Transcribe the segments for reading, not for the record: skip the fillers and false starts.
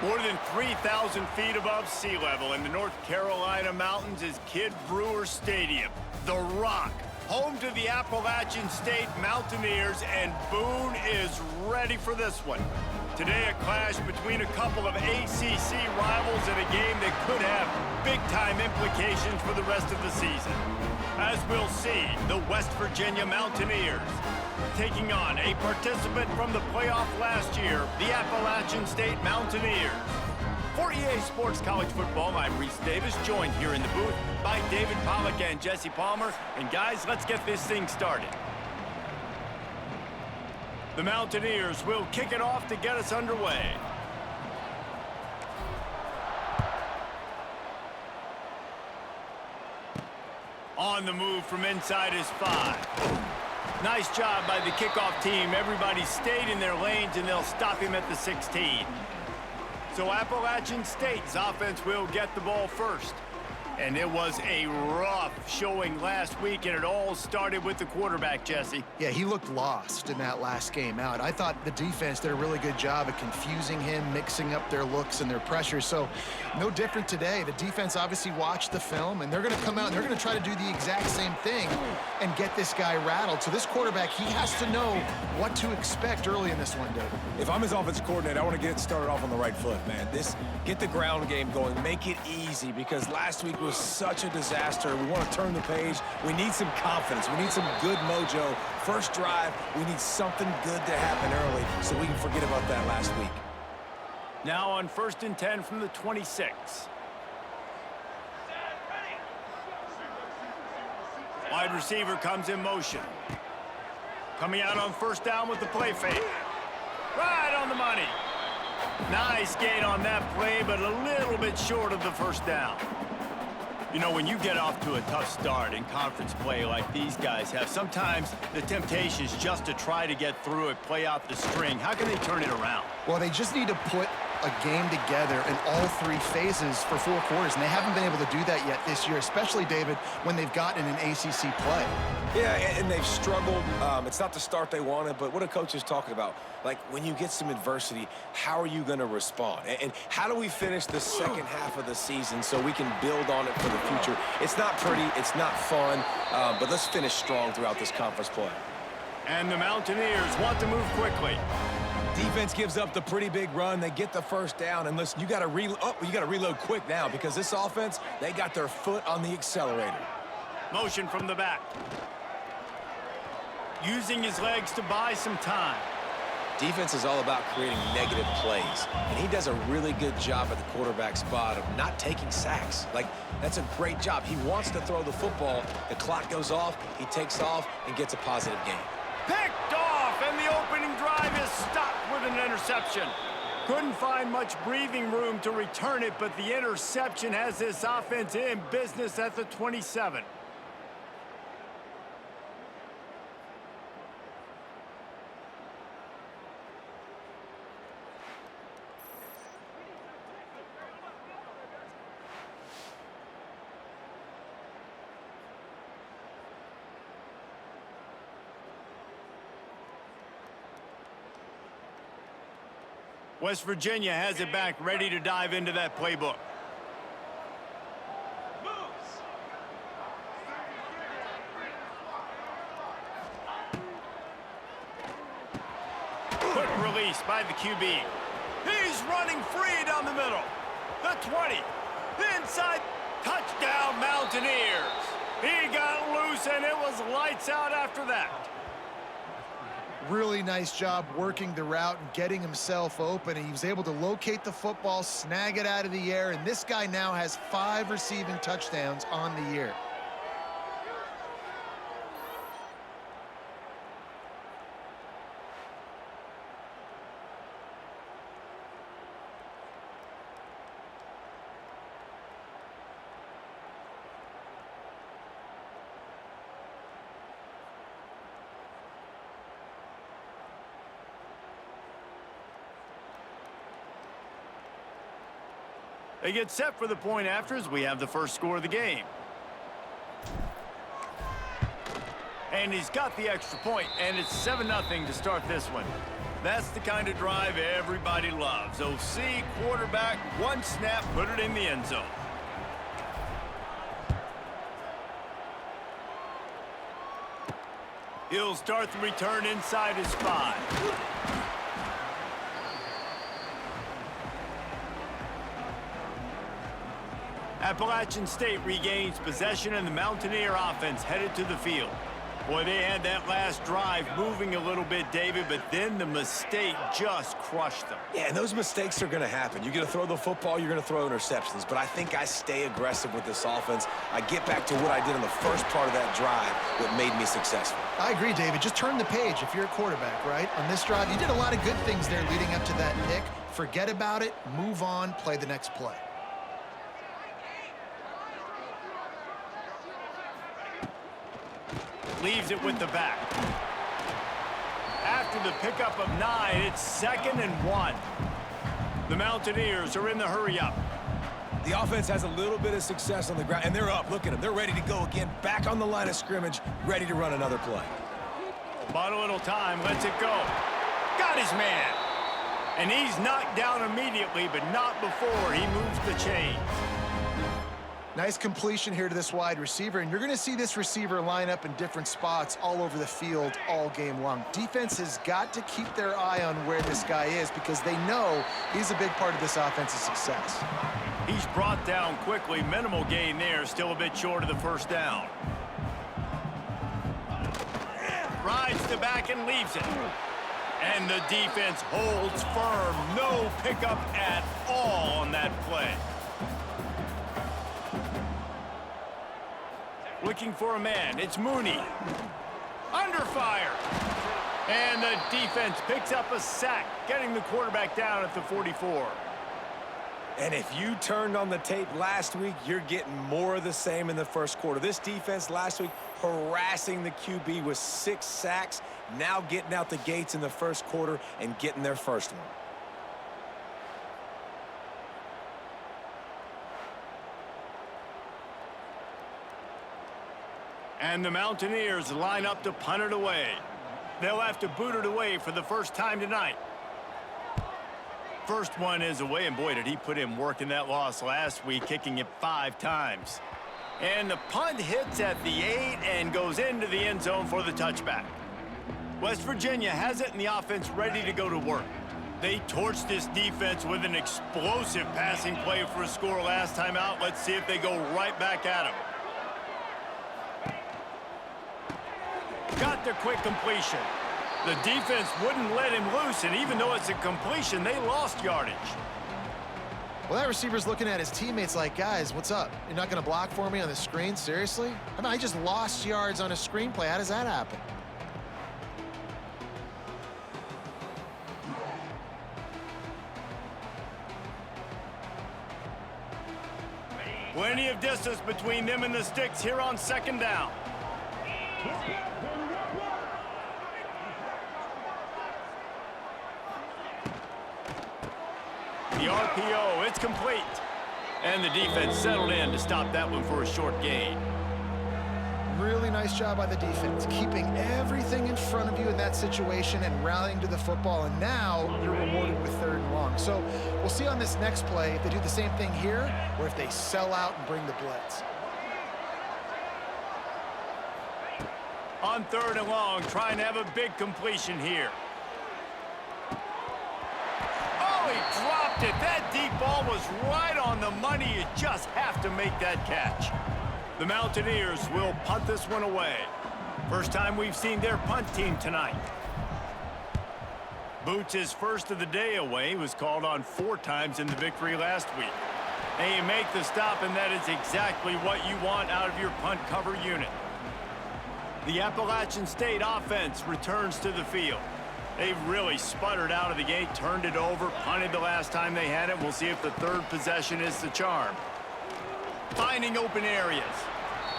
More than 3,000 feet above sea level in the North Carolina mountains is Kid Brewer Stadium, the Rock, home to the Appalachian State Mountaineers, and Boone is ready for this one. Today, a clash between a couple of ACC rivals in a game that could have big-time implications for the rest of the season. As we'll see, the West Virginia Mountaineers taking on a participant from the playoff last year, the Appalachian State Mountaineers. For EA Sports College Football, I'm Reese Davis, joined here in the booth by David Pollack and Jesse Palmer. And guys, let's get this thing started. The Mountaineers will kick it off to get us underway. On the move from inside is 5. Nice job by the kickoff team. Everybody stayed in their lanes, and they'll stop him at the 16. So Appalachian State's offense will get the ball first. And it was a rough showing last week, and it all started with the quarterback, Jesse. Yeah, he looked lost in that last game out. I thought the defense did a really good job of confusing him, mixing up their looks and their pressures. So no different today. The defense obviously watched the film, and they're going to come out and they're going to try to do the exact same thing and get this guy rattled. So this quarterback, he has to know what to expect early in this one, David. If I'm his offensive coordinator, I want to get it started off on the right foot, man. Get the ground game going. Make it easy, because last week was such a disaster. We want to turn the page. We need some confidence. We need some good mojo. First drive, we need something good to happen early so we can forget about that last week. Now on 1st and 10 from the 26. Wide receiver comes in motion. Coming out on 1st down with the play fake. Right on the money. Nice gain on that play, but a little bit short of the 1st down. You know, when you get off to a tough start in conference play like these guys have, sometimes the temptation is just to try to get through it, play out the string. How can they turn it around? Well, they just need to put a game together in all 3 phases for 4 quarters, and they haven't been able to do that yet this year, especially, David, when they've gotten an ACC play. Yeah, and they've struggled. It's not the start they wanted, but what a coach is talking about. Like, when you get some adversity, how are you going to respond? And how do we finish the second half of the season so we can build on it for the future? It's not pretty, it's not fun, but let's finish strong throughout this conference play. And the Mountaineers want to move quickly. Defense gives up the pretty big run. They get the 1st down, and listen, you got to reload quick now, because this offense, they got their foot on the accelerator. Motion from the back. Using his legs to buy some time. Defense is all about creating negative plays, and he does a really good job at the quarterback spot of not taking sacks. Like, that's a great job. He wants to throw the football. The clock goes off, he takes off, and gets a positive gain. Picked off, and the opening drive is stopped with an interception. Couldn't find much breathing room to return it, but the interception has this offense in business at the 27. West Virginia has it back, ready to dive into that playbook. Quick release by the QB. He's running free down the middle. The 20. Inside. Touchdown, Mountaineers. He got loose, and it was lights out after that. Really nice job working the route and getting himself open. He was able to locate the football, snag it out of the air, and this guy now has 5 receiving touchdowns on the year. They get set for the point after as we have the first score of the game. And he's got the extra point, and it's 7-0 to start this one. That's the kind of drive everybody loves. OC, quarterback, one snap, put it in the end zone. He'll start the return inside his 5. Appalachian State regains possession, and the Mountaineer offense headed to the field. Boy, they had that last drive moving a little bit, David, but then the mistake just crushed them. Yeah, and those mistakes are going to happen. You're going to throw the football, you're going to throw interceptions, but I think I stay aggressive with this offense. I get back to what I did in the first part of that drive that made me successful. I agree, David. Just turn the page if you're a quarterback, right? On this drive, you did a lot of good things there leading up to that pick. Forget about it, move on, play the next play. Leaves it with the back. After the pickup of 9, it's 2nd and 1. The Mountaineers are in the hurry-up. The offense has a little bit of success on the ground, and they're up. Look at them. They're ready to go again, back on the line of scrimmage, ready to run another play. Bought a little time, lets it go. Got his man. And he's knocked down immediately, but not before he moves the chains. Nice completion here to this wide receiver, and you're going to see this receiver line up in different spots all over the field all game long. Defense has got to keep their eye on where this guy is because they know he's a big part of this offense's success. He's brought down quickly. Minimal gain there, still a bit short of the first down. Rides the back and leaves it. And the defense holds firm. No pickup at all on that play. Looking for a man. It's Mooney. Under fire. And the defense picks up a sack, getting the quarterback down at the 44. And if you turned on the tape last week, you're getting more of the same in the first quarter. This defense last week harassing the QB with 6 sacks, now getting out the gates in the first quarter and getting their first one. And the Mountaineers line up to punt it away. They'll have to boot it away for the first time tonight. First one is away, and boy, did he put in work in that loss last week, kicking it 5 times. And the punt hits at the 8 and goes into the end zone for the touchback. West Virginia has it, and the offense ready to go to work. They torched this defense with an explosive passing play for a score last time out. Let's see if they go right back at him. Got the quick completion. The defense wouldn't let him loose, and even though it's a completion, they lost yardage. Well, that receiver's looking at his teammates like, guys, what's up? You're not going to block for me on the screen? Seriously? I mean, I just lost yards on a screenplay. How does that happen? Plenty of distance between them and the sticks here on 2nd down. The RPO, it's complete. And the defense settled in to stop that one for a short gain. Really nice job by the defense, keeping everything in front of you in that situation and rallying to the football, and now you're rewarded with 3rd and long. So we'll see on this next play if they do the same thing here or if they sell out and bring the blitz. On 3rd and long, trying to have a big completion here. Oh, he dropped it. That deep ball was right on the money. You just have to make that catch. The Mountaineers will punt this one away. First time we've seen their punt team tonight. Boots his first of the day away. He was called on 4 times in the victory last week. And you make the stop, and that is exactly what you want out of your punt cover unit. The Appalachian State offense returns to the field. They've really sputtered out of the gate, turned it over, punted the last time they had it. We'll see if the 3rd possession is the charm. Finding open areas.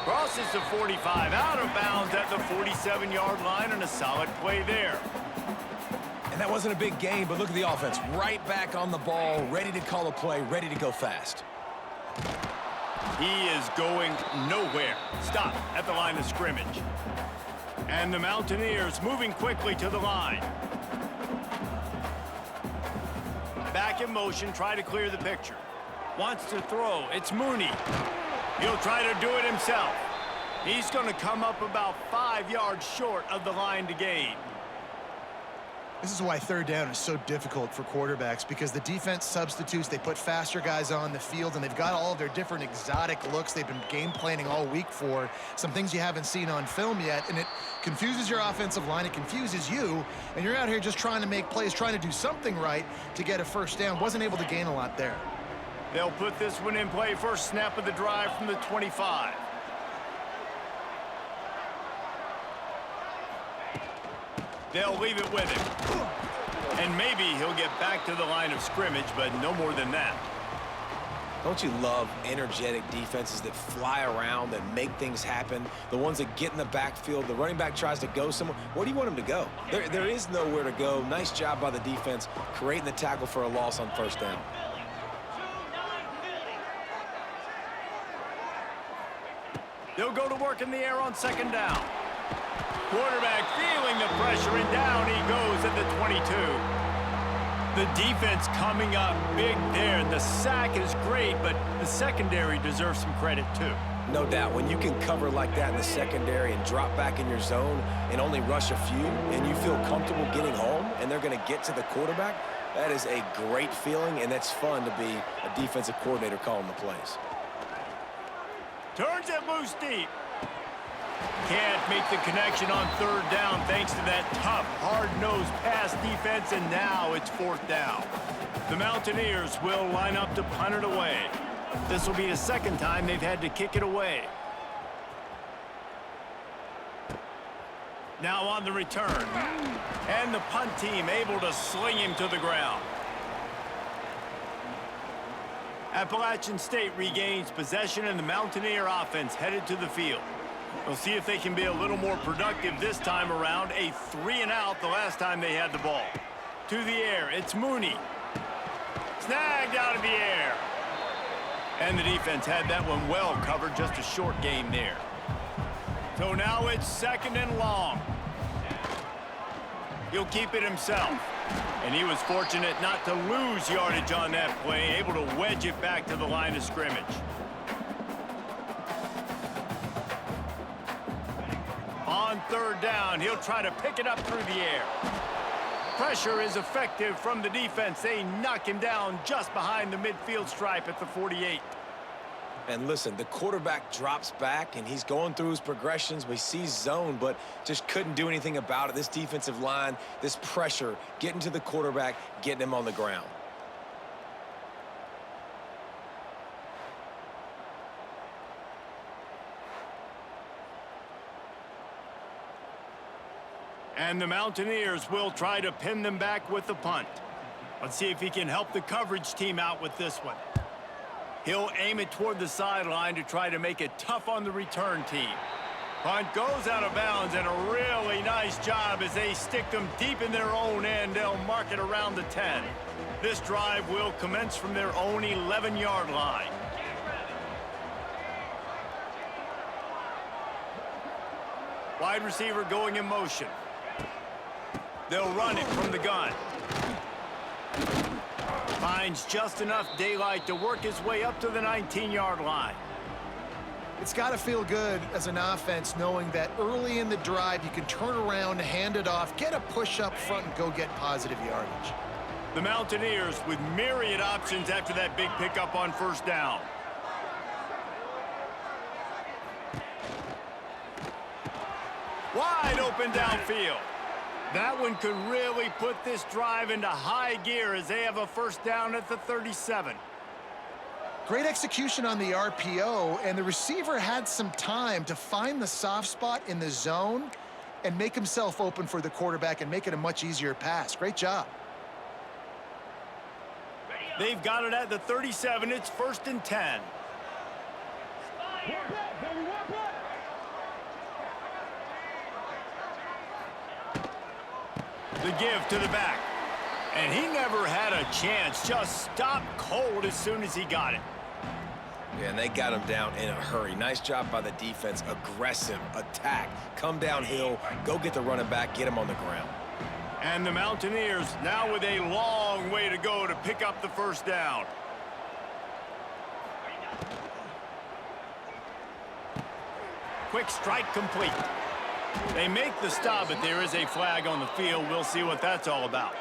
Crosses the 45, out of bounds at the 47-yard line, and a solid play there. And that wasn't a big gain, but look at the offense. Right back on the ball, ready to call a play, ready to go fast. He is going nowhere. Stop at the line of scrimmage. And the Mountaineers moving quickly to the line. in motion, try to clear the picture. Wants to throw. It's Mooney. He'll try to do it himself. He's going to come up about 5 yards short of the line to gain. This is why third down is so difficult for quarterbacks, because the defense substitutes, they put faster guys on the field, and they've got all of their different exotic looks they've been game planning all week for, some things you haven't seen on film yet, and it confuses your offensive line, it confuses you, and you're out here just trying to make plays, trying to do something right to get a first down. Wasn't able to gain a lot there. They'll put this one in play, first snap of the drive from the 25. They'll leave it with him. And maybe he'll get back to the line of scrimmage, but no more than that. Don't you love energetic defenses that fly around, that make things happen? The ones that get in the backfield, the running back tries to go somewhere. Where do you want him to go? There is nowhere to go. Nice job by the defense, creating the tackle for a loss on first down. They'll go to work in the air on second down. Quarterback feeling the pressure, and down he goes at the 22. The defense coming up big there. The sack is great, but the secondary deserves some credit too. No doubt. When you can cover like that in the secondary and drop back in your zone and only rush a few, and you feel comfortable getting home, and they're going to get to the quarterback, that is a great feeling, and that's fun to be a defensive coordinator calling the plays. Turns it loose deep. Can't make the connection on third down thanks to that tough, hard-nosed pass defense, and now it's fourth down. The Mountaineers will line up to punt it away. This will be the second time they've had to kick it away. Now on the return. And the punt team able to sling him to the ground. Appalachian State regains possession, and the Mountaineer offense headed to the field. We'll see if they can be a little more productive this time around. A 3-and-out the last time they had the ball. To the air, it's Mooney. Snagged out of the air. And the defense had that one well covered, just a short game there. So now it's second and long. He'll keep it himself. And he was fortunate not to lose yardage on that play, able to wedge it back to the line of scrimmage. On third down, he'll try to pick it up through the air. Pressure is effective from the defense. They knock him down just behind the midfield stripe at the 48. And listen, the quarterback drops back, and he's going through his progressions. We see zone, but just couldn't do anything about it. This defensive line, this pressure, getting to the quarterback, getting him on the ground. And the Mountaineers will try to pin them back with the punt. Let's see if he can help the coverage team out with this one. He'll aim it toward the sideline to try to make it tough on the return team. Punt goes out of bounds, and a really nice job as they stick them deep in their own end. They'll mark it around the 10. This drive will commence from their own 11-yard line. Wide receiver going in motion. They'll run it from the gun. Finds just enough daylight to work his way up to the 19-yard line. It's got to feel good as an offense knowing that early in the drive you can turn around, hand it off, get a push up front, and go get positive yardage. The Mountaineers with myriad options after that big pickup on first down. Wide open downfield. That one could really put this drive into high gear as they have a first down at the 37. Great execution on the RPO, and the receiver had some time to find the soft spot in the zone and make himself open for the quarterback and make it a much easier pass. Great job. They've got it at the 37. It's first and 10. The give to the back. And he never had a chance. Just stopped cold as soon as he got it. Yeah, and they got him down in a hurry. Nice job by the defense. Aggressive attack. Come downhill. Go get the running back. Get him on the ground. And the Mountaineers now with a long way to go to pick up the first down. Quick strike complete. They make the stop, but there is a flag on the field. We'll see what that's all about.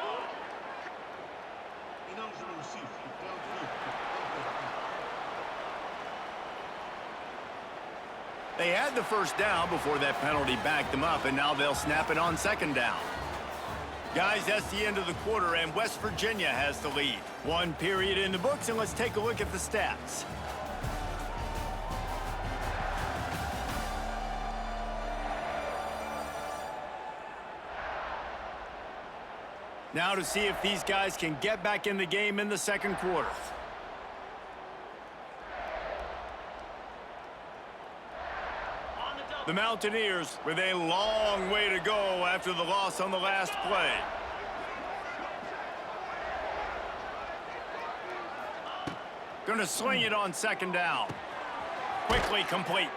They had the first down before that penalty backed them up, and now they'll snap it on second down. Guys, that's the end of the quarter, and West Virginia has the lead. One period in the books, and let's take a look at the stats. Now to see if these guys can get back in the game in the second quarter. The Mountaineers with a long way to go after the loss on the last play. Gonna sling it on second down. Quickly complete.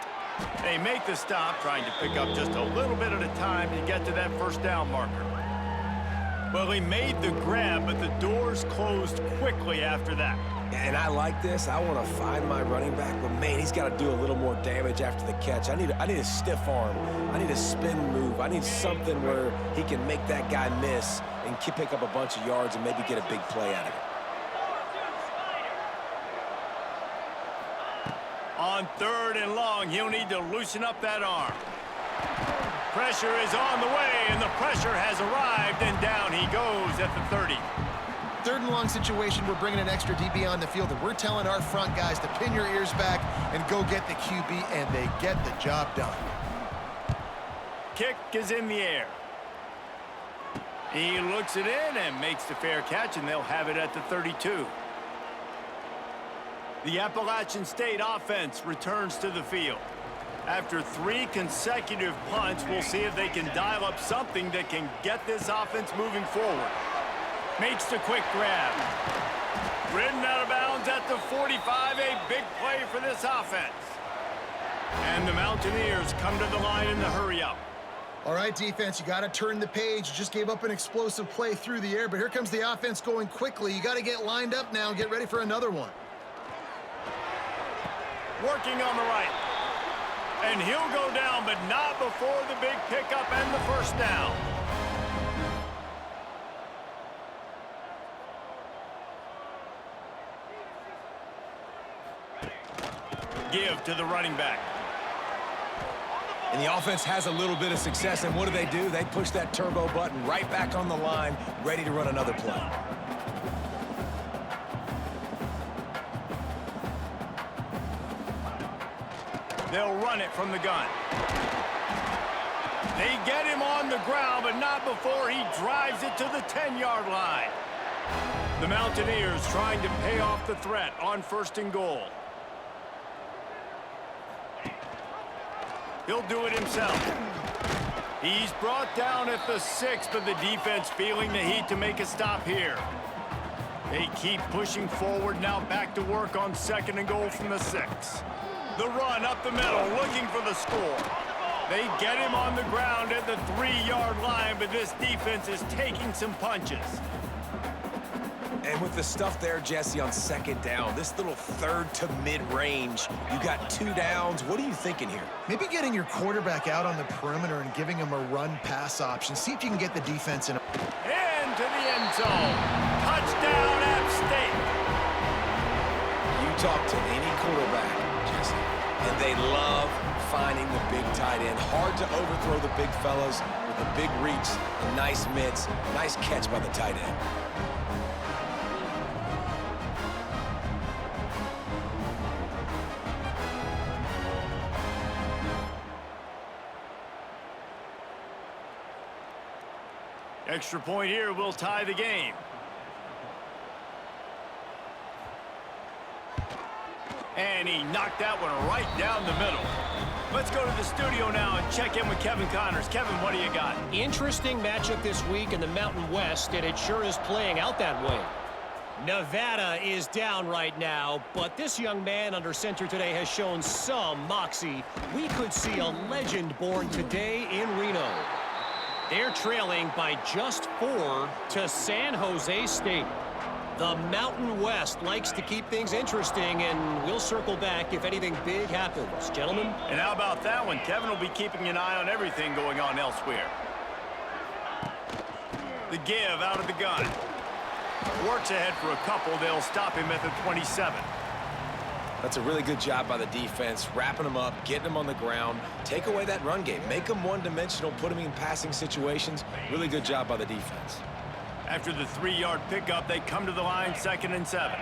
They make the stop, trying to pick up just a little bit at a time to get to that first down marker. Well, he made the grab, but the doors closed quickly after that. And I like this. I want to find my running back, but man, he's got to do a little more damage after the catch. I need a stiff arm. I need a spin move. I need something where he can make that guy miss and pick up a bunch of yards and maybe get a big play out of it. On third and long, he'll need to loosen up that arm. Pressure is on the way, and the pressure has arrived, and down he goes at the 30. Third and long situation, we're bringing an extra DB on the field, and we're telling our front guys to pin your ears back and go get the QB, and they get the job done. Kick is in the air. He looks it in and makes the fair catch, and they'll have it at the 32. The Appalachian State offense returns to the field. After 3 consecutive punts, we'll see if they can dial up something that can get this offense moving forward. Makes the quick grab. Ridden out of bounds at the 45, a big play for this offense. And the Mountaineers come to the line in the hurry-up. All right, defense, you got to turn the page. You just gave up an explosive play through the air, but here comes the offense going quickly. You got to get lined up now and get ready for another one. Working on the right. And he'll go down, but not before the big pickup and the first down. Give to the running back. And the offense has a little bit of success, and what do? They push that turbo button right back on the line, ready to run another play. They'll run it from the gun. They get him on the ground, but not before he drives it to the 10-yard line. The Mountaineers trying to pay off the threat on first and goal. He'll do it himself. He's brought down at the 6, but the defense feeling the heat to make a stop here. They keep pushing forward, now back to work on second and goal from the 6. The run up the middle, looking for the score. They get him on the ground at the 3-yard line, but this defense is taking some punches. And with the stuff there, Jesse, on second down, this little third to mid-range, you got 2 downs. What are you thinking here? Maybe getting your quarterback out on the perimeter and giving him a run-pass option. See if you can get the defense in. Into the end zone. Touchdown, App State. You talk to any quarterback, Jesse, and they love finding the big tight end. Hard to overthrow the big fellas with a big reach, a nice mitts, nice catch by the tight end. Extra point here will tie the game. And he knocked that one right down the middle. Let's go to the studio now and check in with Kevin Connors. Kevin, what do you got? Interesting matchup this week in the Mountain West, and it sure is playing out that way. Nevada is down right now, but this young man under center today has shown some moxie. We could see a legend born today in Reno. They're trailing by just 4 to San Jose State. The Mountain West likes to keep things interesting, and we'll circle back if anything big happens. Gentlemen? And how about that one? Kevin will be keeping an eye on everything going on elsewhere. The give out of the gun. Works ahead for a couple. They'll stop him at the 27. That's a really good job by the defense, wrapping them up, getting them on the ground, take away that run game, make them one-dimensional, put them in passing situations. Really good job by the defense. After the 3-yard pickup, they come to the line, 2nd and 7.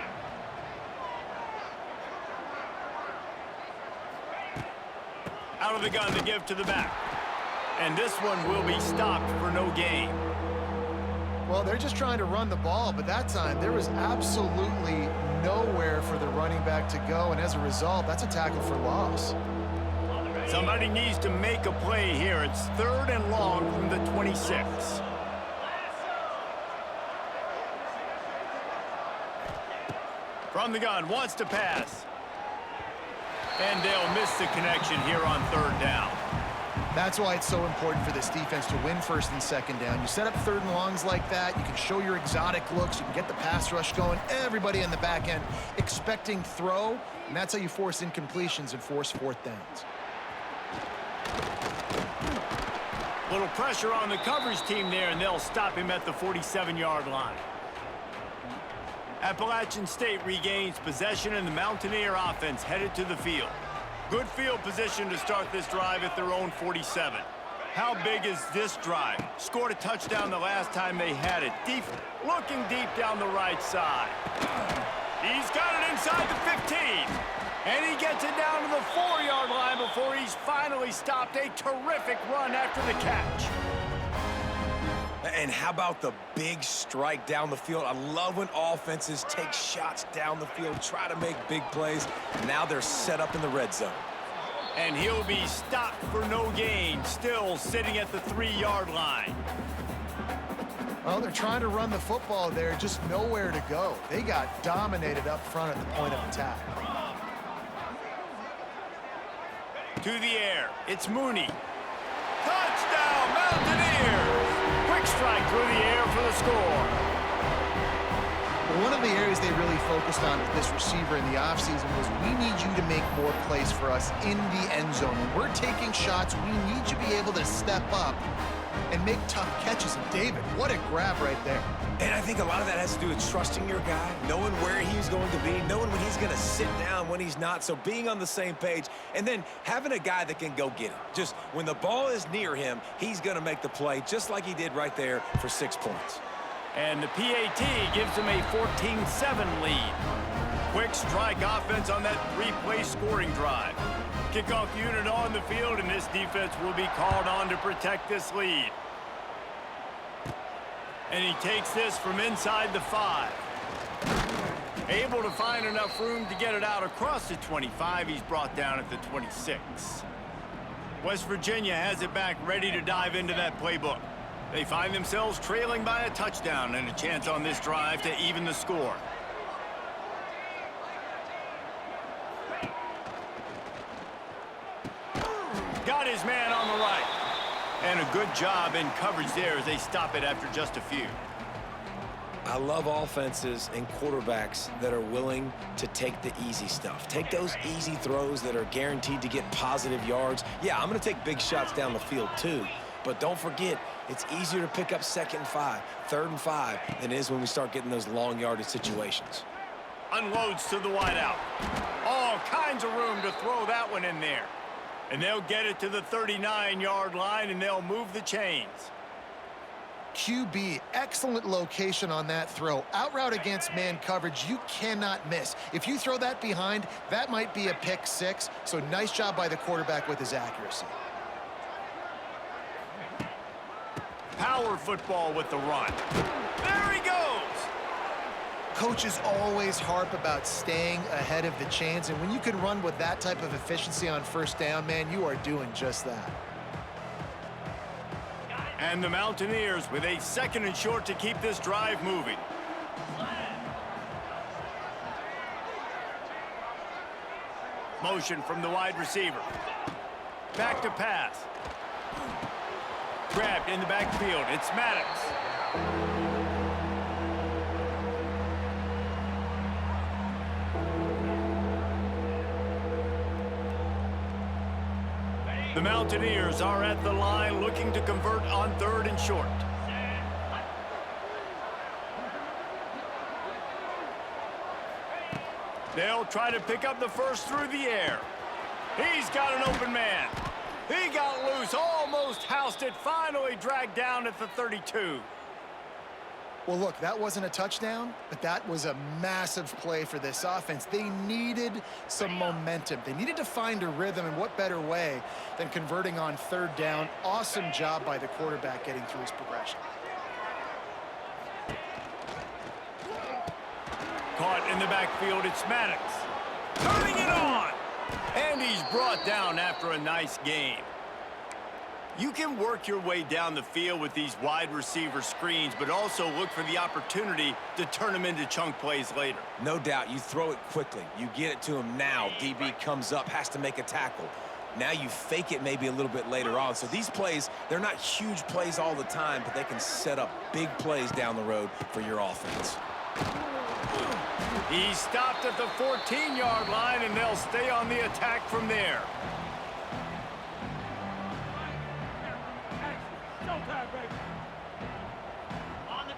Out of the gun to give to the back. And this one will be stopped for no gain. Well, they're just trying to run the ball, but that time there was absolutely nowhere for the running back to go, and as a result, that's a tackle for loss. Somebody needs to make a play here. It's 3rd and long from the 26. From the gun, wants to pass. And they'll miss the connection here on 3rd down. That's why it's so important for this defense to win 1st and 2nd down. You set up 3rd and longs like that, you can show your exotic looks, you can get the pass rush going, everybody in the back end expecting throw, and that's how you force incompletions and force 4th downs. Little pressure on the coverage team there, and they'll stop him at the 47-yard line. Appalachian State regains possession, and the Mountaineer offense headed to the field. Good field position to start this drive at their own 47. How big is this drive? Scored a touchdown the last time they had it. Looking deep down the right side. He's got it inside the 15. And he gets it down to the 4-yard line before he's finally stopped. A terrific run after the catch. And how about the big strike down the field? I love when offenses take shots down the field, try to make big plays. Now they're set up in the red zone. And he'll be stopped for no gain, still sitting at the 3-yard line. Well, they're trying to run the football there, just nowhere to go. They got dominated up front at the point of attack. To the air, it's Mooney. Touchdown, Mountaineers! Quick strike through the air for the score. One of the areas they really focused on with this receiver in the offseason was we need you to make more plays for us in the end zone. When we're taking shots, we need you to be able to step up and make tough catches. And David, what a grab right there. And I think a lot of that has to do with trusting your guy, knowing where he's going to be, knowing when he's going to sit down, when he's not, so being on the same page, and then having a guy that can go get it. Just when the ball is near him, he's going to make the play, just like he did right there for 6 points. And the PAT gives them a 14-7 lead. Quick strike offense on that 3-play scoring drive. Kickoff unit on the field, and this defense will be called on to protect this lead. And he takes this from inside the 5. Able to find enough room to get it out across the 25. He's brought down at the 26. West Virginia has it back, ready to dive into that playbook. They find themselves trailing by a touchdown and a chance on this drive to even the score. Got his man on the right. And a good job in coverage there as they stop it after just a few. I love offenses and quarterbacks that are willing to take the easy stuff. Take those easy throws that are guaranteed to get positive yards. Yeah, I'm going to take big shots down the field too. But don't forget, it's easier to pick up 2nd and 5, 3rd and 5 than it is when we start getting those long yardage situations. Unloads to the wideout. All kinds of room to throw that one in there. And they'll get it to the 39-yard line, and they'll move the chains. QB, excellent location on that throw. Out route against man coverage, you cannot miss. If you throw that behind, that might be a pick 6. So nice job by the quarterback with his accuracy. Power football with the run. There he goes. Coaches always harp about staying ahead of the chains, and when you can run with that type of efficiency on 1st down, man, you are doing just that. And the Mountaineers with a 2nd and short to keep this drive moving. Motion from the wide receiver. Back to pass. Trapped in the backfield, it's Maddox. The Mountaineers are at the line looking to convert on 3rd and short. They'll try to pick up the first through the air. He's got an open man. He got loose, almost housed it, finally dragged down at the 32. Well, look, that wasn't a touchdown, but that was a massive play for this offense. They needed some momentum. They needed to find a rhythm, and what better way than converting on 3rd down. Awesome job by the quarterback getting through his progression. Caught in the backfield, it's Maddox. Turning it on! And he's brought down after a nice gain. You can work your way down the field with these wide receiver screens, but also look for the opportunity to turn them into chunk plays later. No doubt, you throw it quickly. You get it to him now. DB comes up, has to make a tackle. Now you fake it maybe a little bit later on. So these plays, they're not huge plays all the time, but they can set up big plays down the road for your offense. He stopped at the 14-yard line, and they'll stay on the attack from there.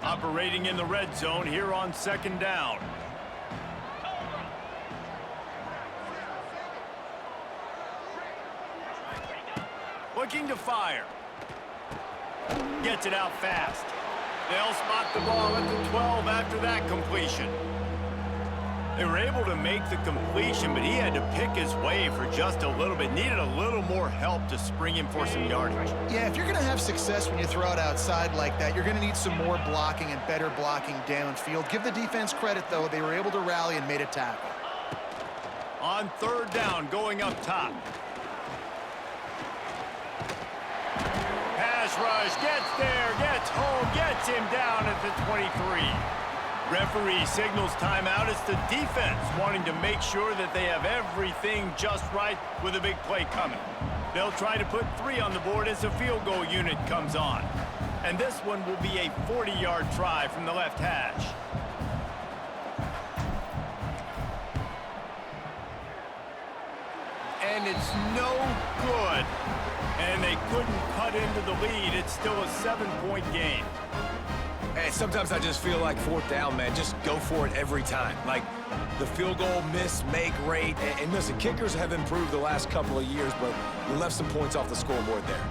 Operating in the red zone here on 2nd down. Looking to fire. Gets it out fast. They'll spot the ball at the 12 after that completion. They were able to make the completion, but he had to pick his way for just a little bit. Needed a little more help to spring him for some yardage. Yeah, if you're going to have success when you throw it outside like that, you're going to need some more blocking and better blocking downfield. Give the defense credit, though. They were able to rally and made a tackle. On 3rd down, going up top. Pass rush, gets there, gets home, gets him down at the 23. Referee signals timeout. It's the defense wanting to make sure that they have everything just right with a big play coming. They'll try to put 3 on the board as the field goal unit comes on. And this one will be a 40-yard try from the left hash. And it's no good. And they couldn't cut into the lead. It's still a 7-point game. Hey, sometimes I just feel like 4th down, man. Just go for it every time. Like the field goal miss, make rate. And listen, kickers have improved the last couple of years, but we left some points off the scoreboard there.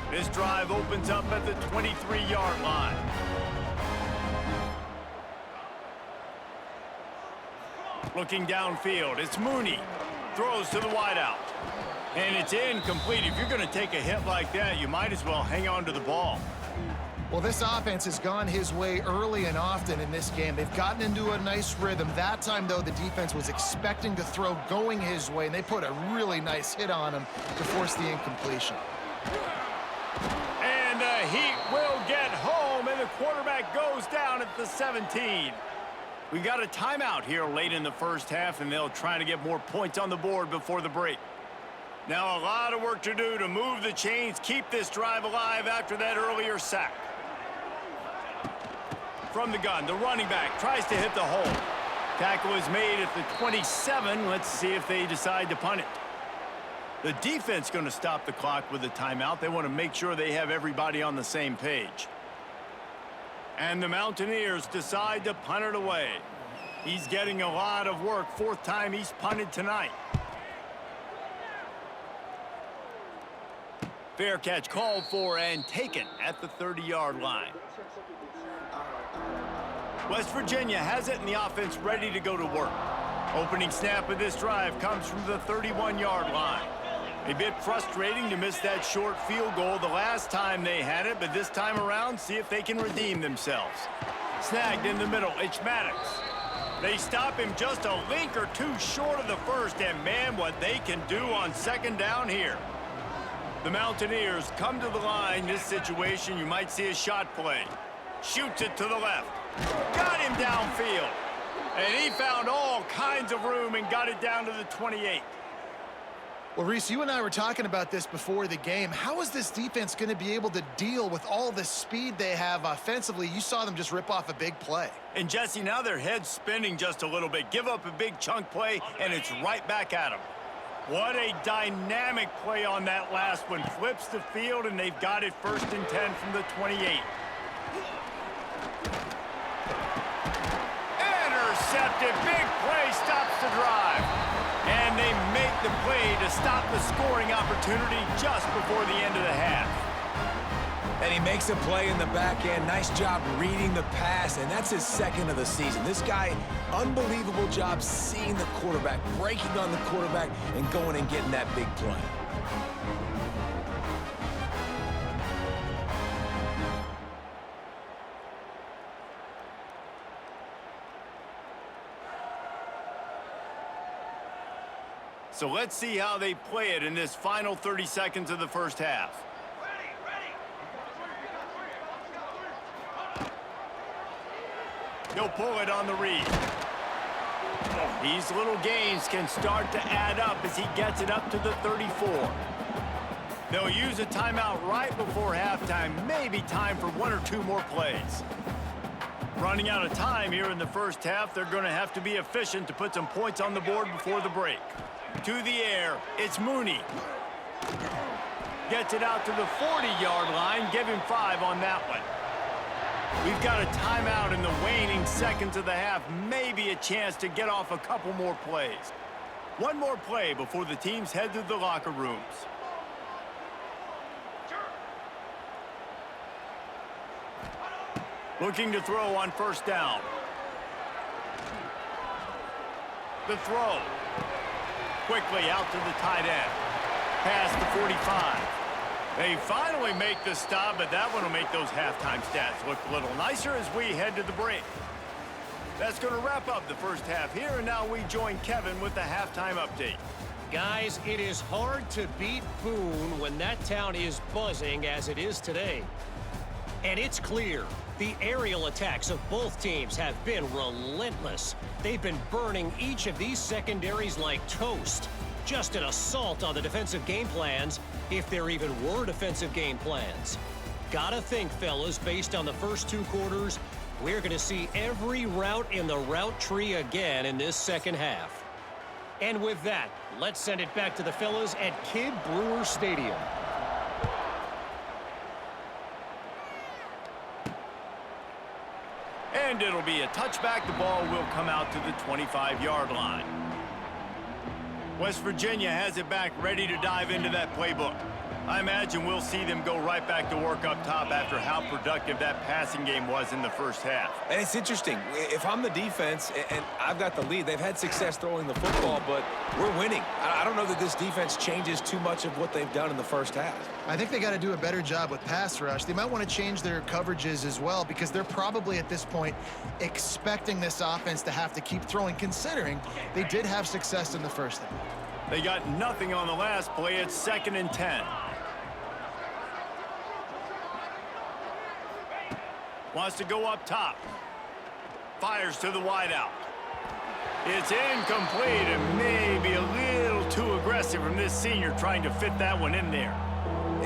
This drive opens up at the 23-yard line. Looking downfield, it's Mooney. Throws to the wideout. And it's incomplete. If you're going to take a hit like that, you might as well hang on to the ball. Well, this offense has gone his way early and often in this game. They've gotten into a nice rhythm. That time, though, the defense was expecting to throw going his way, and they put a really nice hit on him to force the incompletion. And the Heat will get home, and the quarterback goes down at the 17. We've got a timeout here late in the first half, and they'll try to get more points on the board before the break. Now a lot of work to do to move the chains, keep this drive alive after that earlier sack. From the gun, the running back tries to hit the hole. Tackle is made at the 27. Let's see if they decide to punt it. The defense going to stop the clock with a timeout. They want to make sure they have everybody on the same page. And the Mountaineers decide to punt it away. He's getting a lot of work. 4th time he's punted tonight. Fair catch called for and taken at the 30-yard line. West Virginia has it, and the offense ready to go to work. Opening snap of this drive comes from the 31-yard line. A bit frustrating to miss that short field goal the last time they had it, but this time around, see if they can redeem themselves. Snagged in the middle, it's Maddox. They stop him just a link or two short of the first, and man, what they can do on 2nd down here. The Mountaineers come to the line. This situation, you might see a shot play. Shoots it to the left. Got him downfield. And he found all kinds of room and got it down to the 28. Well, Reese, you and I were talking about this before the game. How is this defense going to be able to deal with all the speed they have offensively? You saw them just rip off a big play. And Jesse, now their head's spinning just a little bit. Give up a big chunk play, and it's right back at them. What a dynamic play on that last one. Flips the field, and they've got it 1st and 10 from the 28. Intercepted. Big play stops the drive. And they make the play to stop the scoring opportunity just before the end of the half. And he makes a play in the back end. Nice job reading the pass, and that's his 2nd of the season. This guy, unbelievable job seeing the quarterback, breaking on the quarterback, and going and getting that big play. So let's see how they play it in this final 30 seconds of the first half. He'll pull it on the read. These little gains can start to add up as he gets it up to the 34. They'll use a timeout right before halftime, maybe time for 1 or 2 more plays. Running out of time here in the first half, they're going to have to be efficient to put some points on the board before the break. To the air, it's Mooney. Gets it out to the 40-yard line. Give him 5 on that one. We've got a timeout in the waning seconds of the half. Maybe a chance to get off a couple more plays. One more play before the teams head to the locker rooms. Looking to throw on 1st down. The throw. Quickly out to the tight end. Past the 45. They finally make the stop, but that one will make those halftime stats look a little nicer as we head to the break. That's going to wrap up the first half here, and now we join Kevin with the halftime update. Guys, it is hard to beat Boone when that town is buzzing as it is today. And it's clear, the aerial attacks of both teams have been relentless. They've been burning each of these secondaries like toast. Just an assault on the defensive game plans, if there even were defensive game plans. Gotta think, fellas, based on the first 2 quarters, we're gonna see every route in the route tree again in this second half. And with that, let's send it back to the fellas at Kidd Brewer Stadium. And it'll be a touchback. The ball will come out to the 25-yard line. West Virginia has it back, ready to dive into that playbook. I imagine we'll see them go right back to work up top after how productive that passing game was in the first half. And it's interesting. If I'm the defense and I've got the lead, they've had success throwing the football, but we're winning. I don't know that this defense changes too much of what they've done in the first half. I think they got to do a better job with pass rush. They might want to change their coverages as well, because they're probably at this point expecting this offense to have to keep throwing, considering they did have success in the first half. They got nothing on the last play. It's 2nd and 10. Wants to go up top. Fires to the wideout. It's incomplete and maybe a little too aggressive from this senior trying to fit that one in there.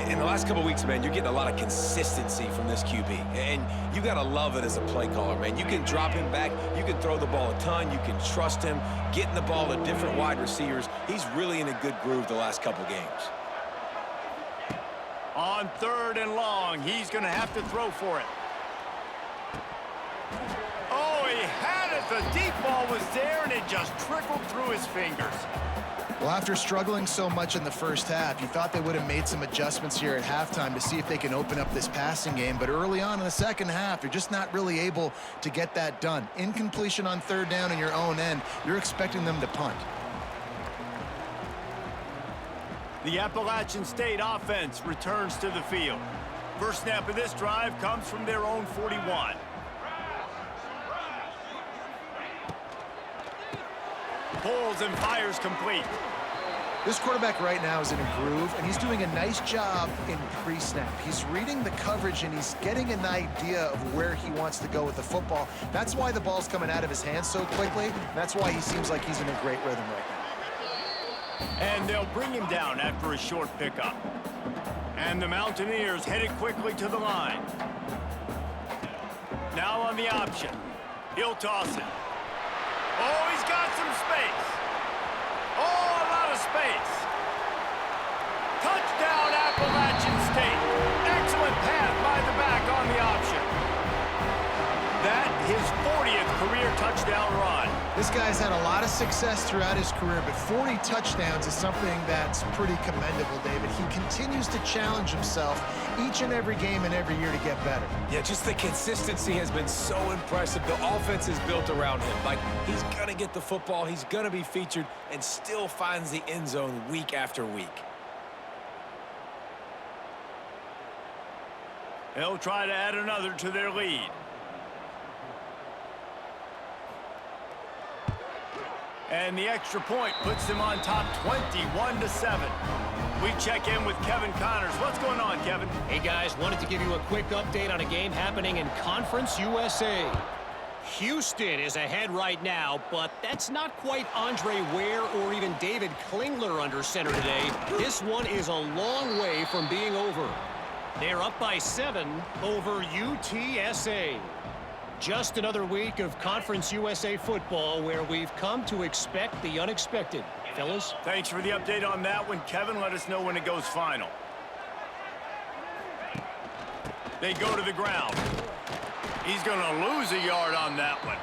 In the last couple of weeks, man, you're getting a lot of consistency from this QB. And you got to love it as a play caller, man. You can drop him back. You can throw the ball a ton. You can trust him, getting the ball to different wide receivers. He's really in a good groove the last couple games. On 3rd and long, he's going to have to throw for it. Oh, he had it. The deep ball was there, and it just trickled through his fingers. Well, after struggling so much in the first half, you thought they would have made some adjustments here at halftime to see if they can open up this passing game. But early on in the second half, you're just not really able to get that done. Incompletion on 3rd down in your own end, you're expecting them to punt. The Appalachian State offense returns to the field. First snap of this drive comes from their own 41. Pulls and fires complete. This quarterback right now is in a groove, and he's doing a nice job in pre-snap. He's reading the coverage, and he's getting an idea of where he wants to go with the football. That's why the ball's coming out of his hands so quickly. That's why he seems like he's in a great rhythm right now. And they'll bring him down after a short pickup. And the Mountaineers headed quickly to the line. Now on the option. He'll toss it. Oh, he's got some space. Oh, a lot of space. Touchdown, Appalachian State. Excellent pass by the back on the option. That, his 40th career touchdown run. This guy's had a lot of success throughout his career, but 40 touchdowns is something that's pretty commendable, David. He continues to challenge himself each and every game and every year to get better. Yeah, just the consistency has been so impressive. The offense is built around him. Like, he's going to get the football, he's going to be featured, and still finds the end zone week after week. They'll try to add another to their lead. And the extra point puts them on top 21-7. We check in with Kevin Connors. What's going on, Kevin? Hey, guys, wanted to give you a quick update on a game happening in Conference USA. Houston is ahead right now, but that's not quite Andre Ware or even David Klingler under center today. This one is a long way from being over. They're up by 7 over UTSA. Just another week of Conference USA football where we've come to expect the unexpected. Fellas? Thanks for the update on that one, Kevin. Let us know when it goes final. They go to the ground. He's going to lose a yard on that one.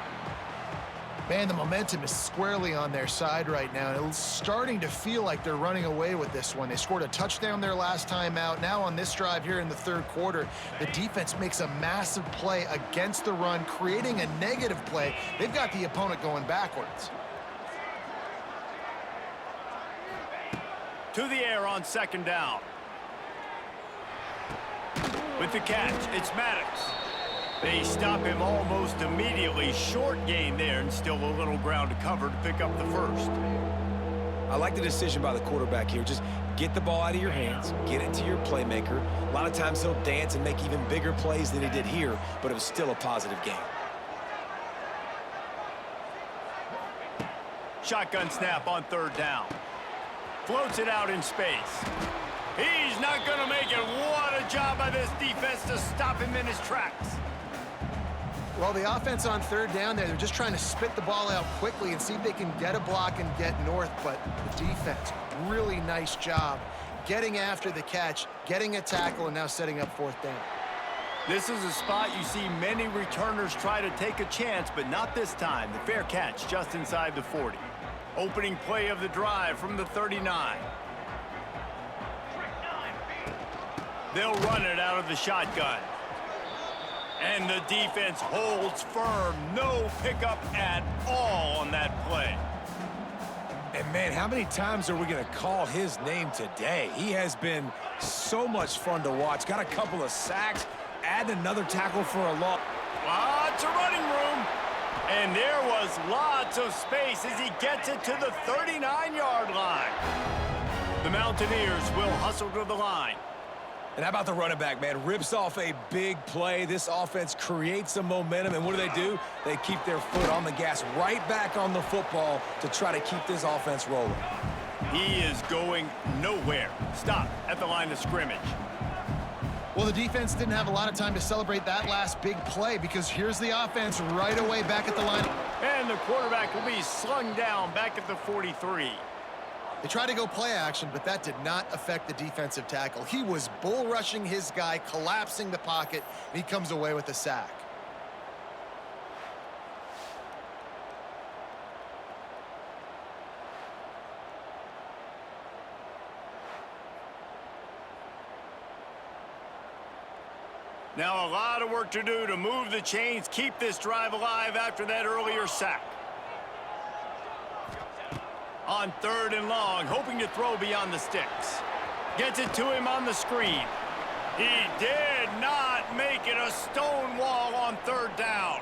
Man, the momentum is squarely on their side right now. It's starting to feel like they're running away with this one. They scored a touchdown their last time out. Now on this drive here in the third quarter, the defense makes a massive play against the run, creating a negative play. They've got the opponent going backwards. To the air on second down. With the catch, it's Maddox. They stop him almost immediately. Short gain there and still a little ground to cover to pick up the first. I like the decision by the quarterback here. Just get the ball out of your hands, get it to your playmaker. A lot of times he'll dance and make even bigger plays than he did here, but it was still a positive game. Shotgun snap on third down. Floats it out in space. He's not going to make it. What a job by this defense to stop him in his tracks. Well, the offense on third down there, they're just trying to spit the ball out quickly and see if they can get a block and get north, but the defense, really nice job getting after the catch, getting a tackle, and now setting up fourth down. This is a spot you see many returners try to take a chance, but not this time. The fair catch just inside the 40. Opening play of the drive from the 39. They'll run it out of the shotgun. And the defense holds firm. No pickup at all on that play. And, man, how many times are we going to call his name today? He has been so much fun to watch. Got a couple of sacks, add another tackle for a loss. Lots of running room. And there was lots of space as he gets it to the 39-yard line. The Mountaineers will hustle to the line. And how about the running back, man? Rips off a big play. This offense creates some momentum, and what do? They keep their foot on the gas, right back on the football to try to keep this offense rolling. He is going nowhere. Stop at the line of scrimmage. Well, the defense didn't have a lot of time to celebrate that last big play because here's the offense right away back at the line. And the quarterback will be slung down back at the 43. They tried to go play action, but that did not affect the defensive tackle. He was bull rushing his guy, collapsing the pocket, and he comes away with a sack. Now a lot of work to do to move the chains, keep this drive alive after that earlier sack. On third and long, hoping to throw beyond the sticks. Gets it to him on the screen. He did not make it a stone wall on third down.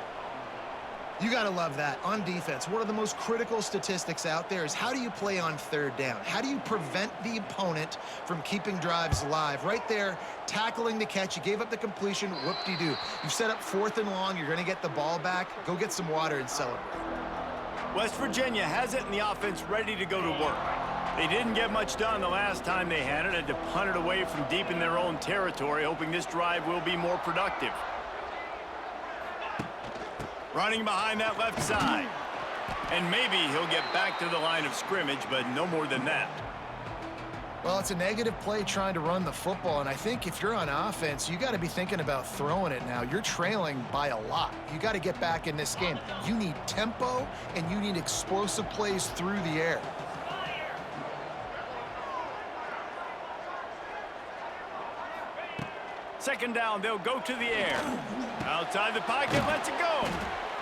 You got to love that. On defense, one of the most critical statistics out there is how do you play on third down? How do you prevent the opponent from keeping drives alive? Right there, tackling the catch. You gave up the completion. Whoop-de-doo. You set up fourth and long. You're going to get the ball back. Go get some water and celebrate. West Virginia has it and the offense ready to go to work. They didn't get much done the last time they had to punt it away from deep in their own territory, hoping this drive will be more productive. Running behind that left side. And maybe he'll get back to the line of scrimmage, but no more than that. Well, it's a negative play trying to run the football, and I think if you're on offense, you got to be thinking about throwing it now. You're trailing by a lot. You got to get back in this game. You need tempo, and you need explosive plays through the air. Second down, they'll go to the air. Outside the pocket, lets it go.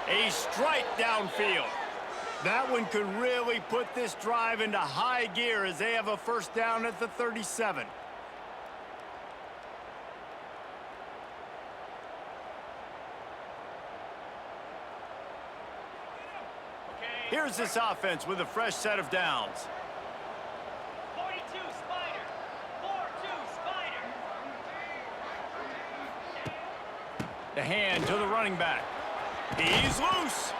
A strike downfield. That one could really put this drive into high gear as they have a first down at the 37. Here's this offense with a fresh set of downs. 42 Spider. 4-2 Spider. The hand to the running back. He's loose.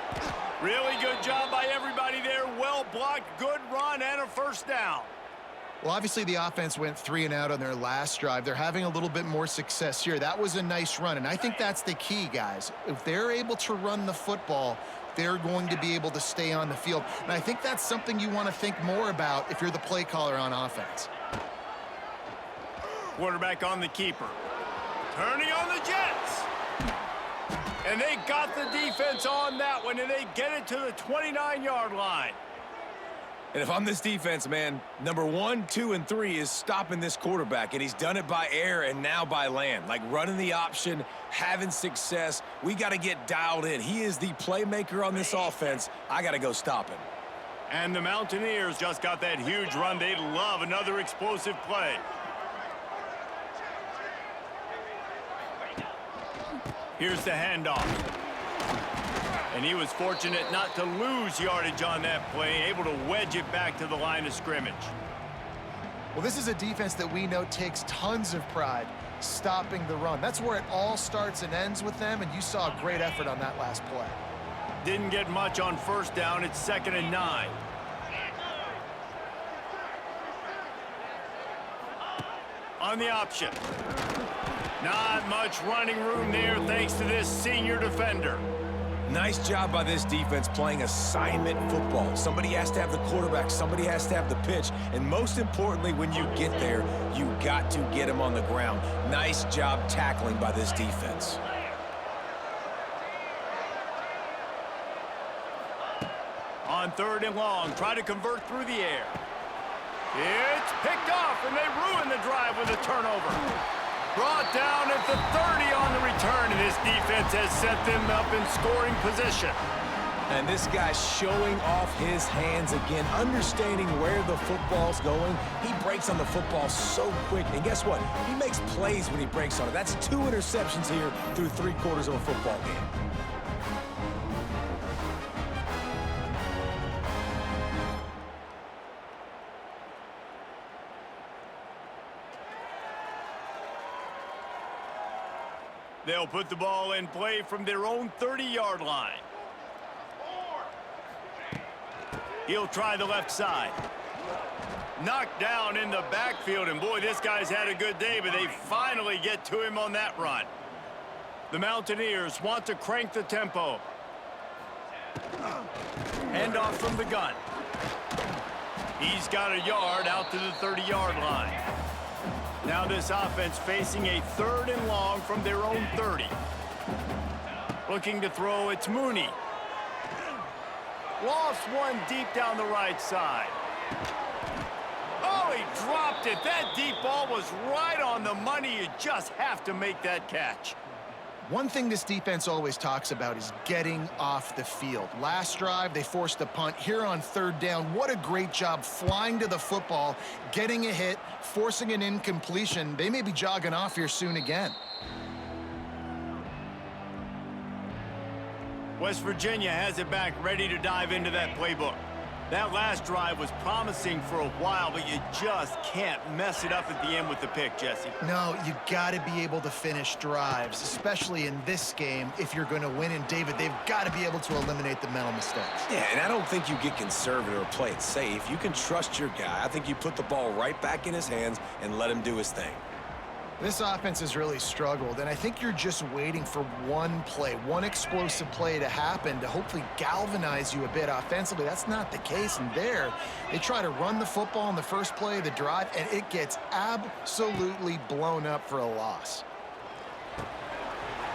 Really good job by everybody there. Well blocked, good run, and a first down. Well, obviously the offense went 3 and out on their last drive. They're having a little bit more success here. That was a nice run, and I think that's the key, guys. If they're able to run the football, they're going to be able to stay on the field. And I think that's something you want to think more about if you're the play caller on offense. Quarterback on the keeper. Turning on the Jets. And they got the defense on that one, and they get it to the 29-yard line. And if I'm this defense, man, number 1, 2, and 3 is stopping this quarterback, and he's done it by air and now by land. Like running the option, having success. We got to get dialed in. He is the playmaker on this offense. I got to go stop him. And the Mountaineers just got that huge run. They'd love another explosive play. Here's the handoff. And he was fortunate not to lose yardage on that play, able to wedge it back to the line of scrimmage. Well, this is a defense that we know takes tons of pride stopping the run. That's where it all starts and ends with them, and you saw a great effort on that last play. Didn't get much on first down. It's 2nd and 9. On the option. Not much running room there thanks to this senior defender. Nice job by this defense playing assignment football. Somebody has to have the quarterback, somebody has to have the pitch, and most importantly, when you get there, you got to get him on the ground. Nice job tackling by this defense. On 3rd and long, try to convert through the air. It's picked off, and they ruin the drive with a turnover. Brought down at the 30 on the return, and this defense has set them up in scoring position. And this guy's showing off his hands again, understanding where the football's going. He breaks on the football so quick, and guess what? He makes plays when he breaks on it. That's 2 interceptions here through 3/4 of a football game. They'll put the ball in play from their own 30-yard line. He'll try the left side. Knocked down in the backfield, and boy, this guy's had a good day, but they finally get to him on that run. The Mountaineers want to crank the tempo. Handoff from the gun. He's got a yard out to the 30-yard line. Now this offense facing a 3rd and long from their own 30. Looking to throw, it's Mooney. Lost one deep down the right side. Oh, he dropped it. That deep ball was right on the money. You just have to make that catch. One thing this defense always talks about is getting off the field. Last drive, they forced a punt. Here on 3rd down, what a great job flying to the football, getting a hit, forcing an incompletion. They may be jogging off here soon again. West Virginia has it back, ready to dive into that playbook. That last drive was promising for a while, but you just can't mess it up at the end with the pick, Jesse. No, you got to be able to finish drives, especially in this game if you're going to win. And, David, they've got to be able to eliminate the mental mistakes. Yeah, and I don't think you get conservative or play it safe. You can trust your guy. I think you put the ball right back in his hands and let him do his thing. This offense has really struggled, and I think you're just waiting for one play, one explosive play to happen to hopefully galvanize you a bit offensively. That's not the case, and there, they try to run the football in the first play of the drive, and it gets absolutely blown up for a loss.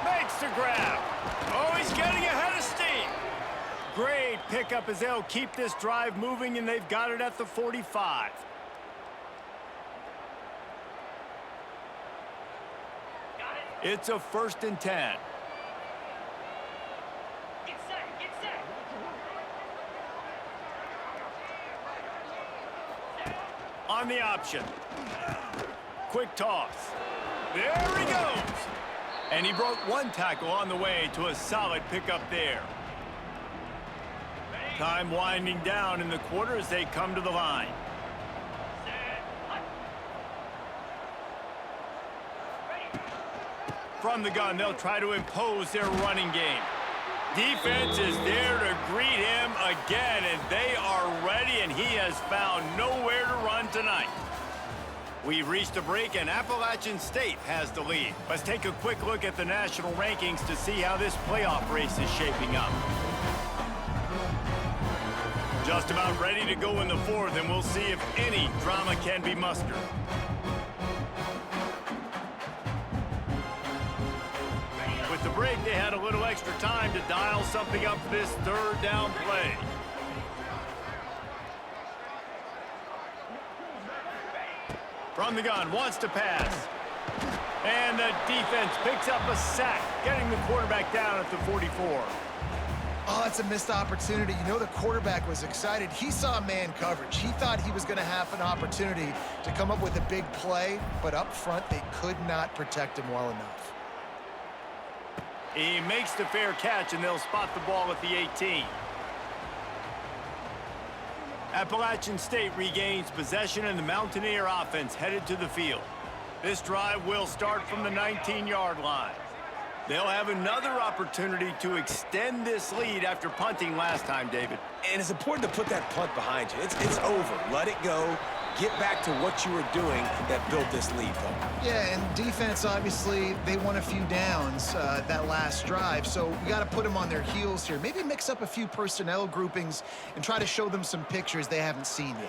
Makes the grab. Oh, he's getting ahead of steam. Great pickup as they'll keep this drive moving, and they've got it at the 45. It's a 1st and 10. Get set, get set. On the option. Quick toss. There he goes. And he broke one tackle on the way to a solid pickup there. Time winding down in the quarter as they come to the line. From the gun, they'll try to impose their running game. Defense is there to greet him again, and they are ready, and he has found nowhere to run tonight. We've reached a break, and Appalachian State has the lead. Let's take a quick look at the national rankings to see how this playoff race is shaping up. Just about ready to go in the 4th, and we'll see if any drama can be mustered. With the break, they had a little extra time to dial something up for this 3rd down play. From the gun, wants to pass. And the defense picks up a sack, getting the quarterback down at the 44. Oh, that's a missed opportunity. You know, the quarterback was excited. He saw man coverage. He thought he was going to have an opportunity to come up with a big play, but up front, they could not protect him well enough. He makes the fair catch, and they'll spot the ball at the 18. Appalachian State regains possession, and the Mountaineer offense headed to the field. This drive will start from the 19-yard line. They'll have another opportunity to extend this lead after punting last time, David. And it's important to put that punt behind you. It's over. Let it go. Get back to what you were doing that built this lead, Paul. Yeah, and defense, obviously, they won a few downs that last drive, so we got to put them on their heels here. Maybe mix up a few personnel groupings and try to show them some pictures they haven't seen yet.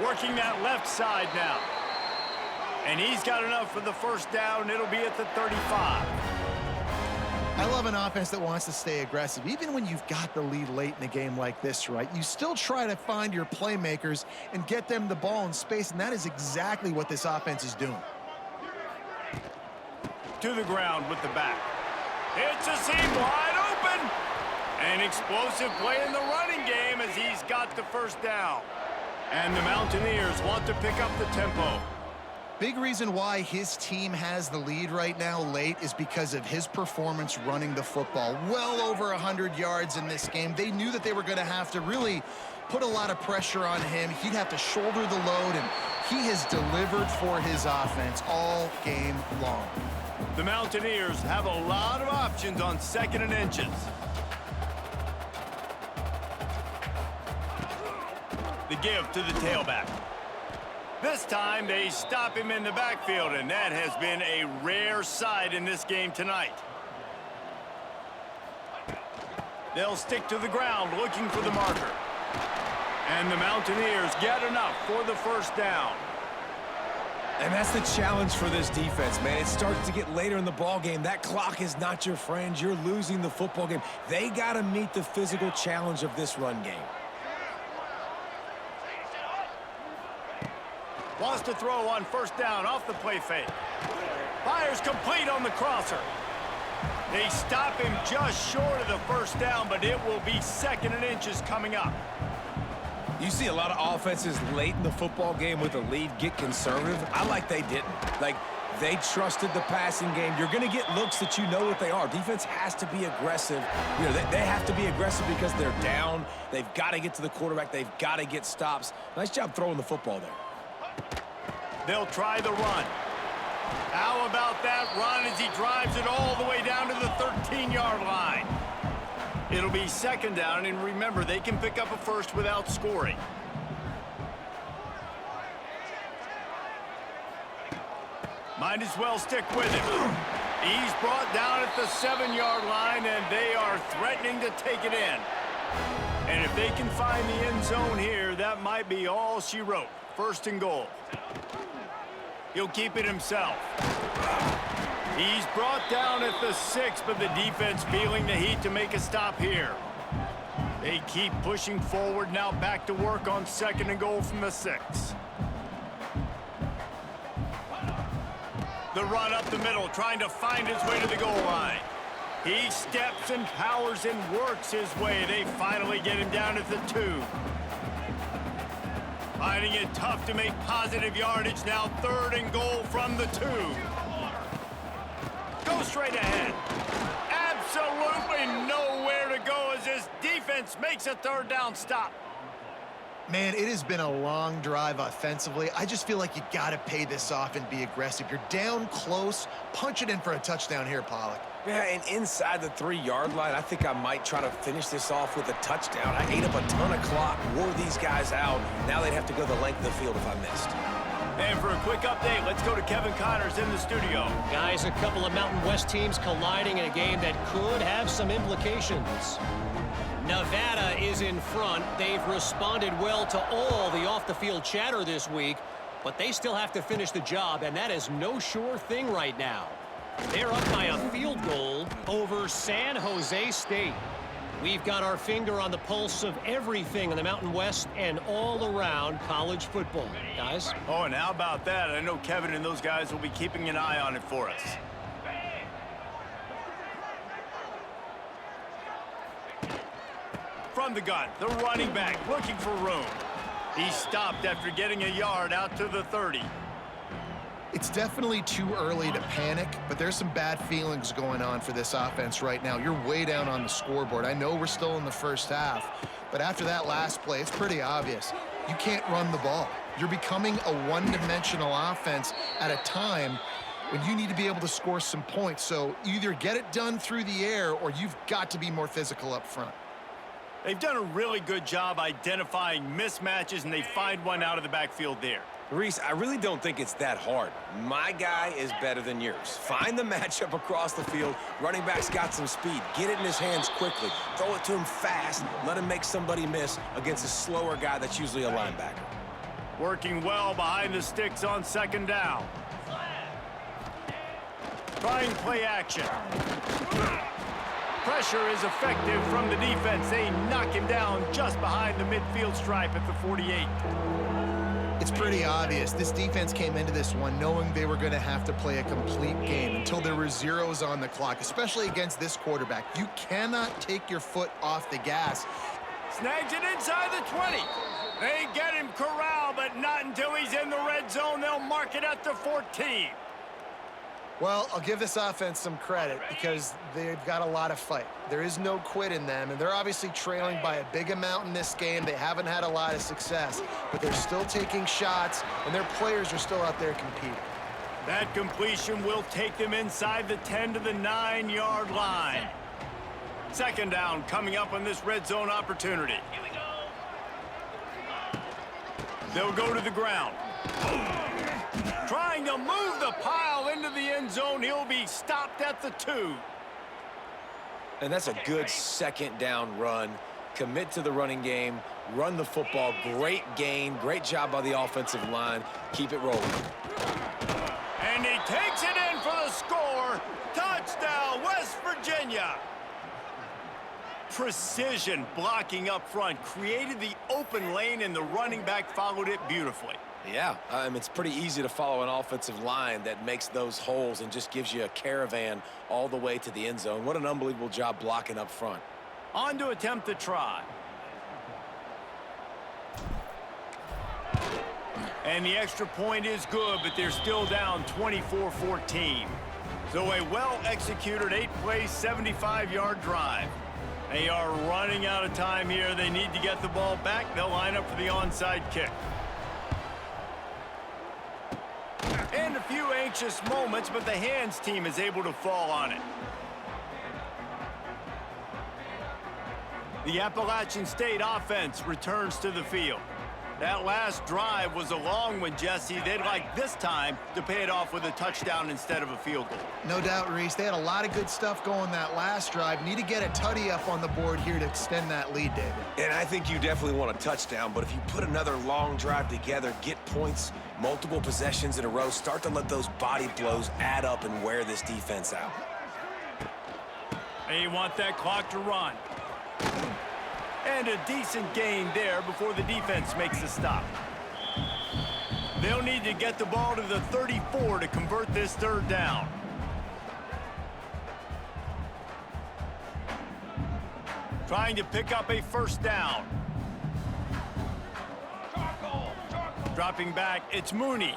Working that left side now. And he's got enough for the 1st down. It'll be at the 35. I love an offense that wants to stay aggressive. Even when you've got the lead late in a game like this, right, you still try to find your playmakers and get them the ball in space, and that is exactly what this offense is doing. To the ground with the back. It's a seam wide open. An explosive play in the running game as he's got the 1st down. And the Mountaineers want to pick up the tempo. Big reason why his team has the lead right now late is because of his performance running the football. Well over 100 yards in this game. They knew that they were going to have to really put a lot of pressure on him. He'd have to shoulder the load, and he has delivered for his offense all game long. The Mountaineers have a lot of options on 2nd and inches. The give to the tailback. This time, they stop him in the backfield, and that has been a rare sight in this game tonight. They'll stick to the ground looking for the marker. And the Mountaineers get enough for the 1st down. And that's the challenge for this defense, man. It starts to get later in the ball game. That clock is not your friend. You're losing the football game. They got to meet the physical challenge of this run game. Wants to throw on 1st down off the play fake. Fires complete on the crosser. They stop him just short of the 1st down, but it will be 2nd and inches coming up. You see a lot of offenses late in the football game with a lead get conservative. I like they didn't. Like, They trusted the passing game. You're going to get looks that you know what they are. Defense has to be aggressive. You know, they have to be aggressive because they're down. They've got to get to the quarterback. They've got to get stops. Nice job throwing the football there. They'll try the run. How about that run as he drives it all the way down to the 13-yard line? It'll be second down, and remember, they can pick up a first without scoring. Might as well stick with him. He's brought down at the 7-yard line, and they are threatening to take it in. And if they can find the end zone here, that might be all she wrote. First and goal. He'll keep it himself. He's brought down at the 6, but the defense feeling the heat to make a stop here. They keep pushing forward, now back to work on second and goal from the 6. The run up the middle, trying to find his way to the goal line. He steps and powers and works his way. They finally get him down at the 2. Finding it tough to make positive yardage, now third and goal from the 2. Go straight ahead. Absolutely nowhere to go as this defense makes a third down stop. Man, it has been a long drive offensively. I just feel like you got to pay this off and be aggressive. You're down close. Punch it in for a touchdown here, Pollock. Yeah, and inside the 3-yard line, I think I might try to finish this off with a touchdown. I ate up a ton of clock, wore these guys out. Now they'd have to go the length of the field if I missed. And for a quick update, let's go to Kevin Connors in the studio. Guys, a couple of Mountain West teams colliding in a game that could have some implications. Nevada is in front. They've responded well to all the off-the-field chatter this week, but they still have to finish the job, and that is no sure thing right now. They're up by a field goal over San Jose State. We've got our finger on the pulse of everything in the Mountain West and all around college football. Guys? Oh, and how about that? I know Kevin and those guys will be keeping an eye on it for us. From the gun, the running back looking for room. He stopped after getting a yard out to the 30. It's definitely too early to panic, but there's some bad feelings going on for this offense right now. You're way down on the scoreboard. I know we're still in the first half, but after that last play, it's pretty obvious. You can't run the ball. You're becoming a one-dimensional offense at a time when you need to be able to score some points. So either get it done through the air or you've got to be more physical up front. They've done a really good job identifying mismatches, and they find one out of the backfield there. Reese, I really don't think it's that hard. My guy is better than yours. Find the matchup across the field. Running back's got some speed. Get it in his hands quickly. Throw it to him fast. Let him make somebody miss against a slower guy that's usually a linebacker. Working well behind the sticks on second down. Trying play action. Pressure is effective from the defense. They knock him down just behind the midfield stripe at the 48. It's pretty obvious. This defense came into this one knowing they were going to have to play a complete game until there were zeros on the clock, especially against this quarterback. You cannot take your foot off the gas. Snags it inside the 20. They get him corralled, but not until he's in the red zone. They'll mark it at the 14. Well, I'll give this offense some credit because they've got a lot of fight. There is no quit in them, and they're obviously trailing by a big amount in this game. They haven't had a lot of success, but they're still taking shots, and their players are still out there competing. That completion will take them inside the 10 to the 9-yard line. Second down coming up on this red zone opportunity. Here we go. They'll go to the ground. Trying to move the pile into the end zone. He'll be stopped at the 2. And that's a good second down run. Commit to the running game. Run the football. Great gain. Great job by the offensive line. Keep it rolling. And he takes it in for the score. Touchdown, West Virginia. Precision blocking up front. Created the open lane, and the running back followed it beautifully. Yeah, it's pretty easy to follow an offensive line that makes those holes and just gives you a caravan all the way to the end zone. What an unbelievable job blocking up front. On to attempt the try. And the extra point is good, but they're still down 24-14. So a well-executed 8-play, 75-yard drive. They are running out of time here. They need to get the ball back. They'll line up for the onside kick. And a few anxious moments, but the hands team is able to fall on it. The Appalachian State offense returns to the field. That last drive was a long one, Jesse. They'd like this time to pay it off with a touchdown instead of a field goal. No doubt, Reese. They had a lot of good stuff going that last drive. Need to get a tutty up on the board here to extend that lead, David. And I think you definitely want a touchdown, but if you put another long drive together, get points, multiple possessions in a row, start to let those body blows add up and wear this defense out. They want that clock to run. And a decent gain there before the defense makes the stop. They'll need to get the ball to the 34 to convert this third down. Trying to pick up a first down. Dropping back, it's Mooney.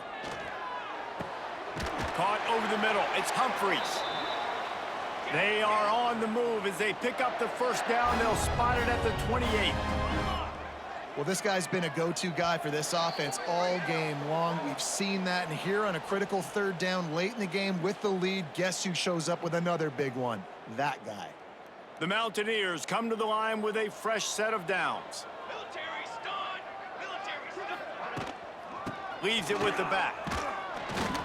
Caught over the middle, it's Humphreys. They are on the move as they pick up the first down. They'll spot it at the 28. Well, this guy's been a go-to guy for this offense all game long. We've seen that, and here on a critical third down late in the game with the lead, guess who shows up with another big one? That guy. The Mountaineers come to the line with a fresh set of downs. Military stun! Military stun! Leaves it with the back.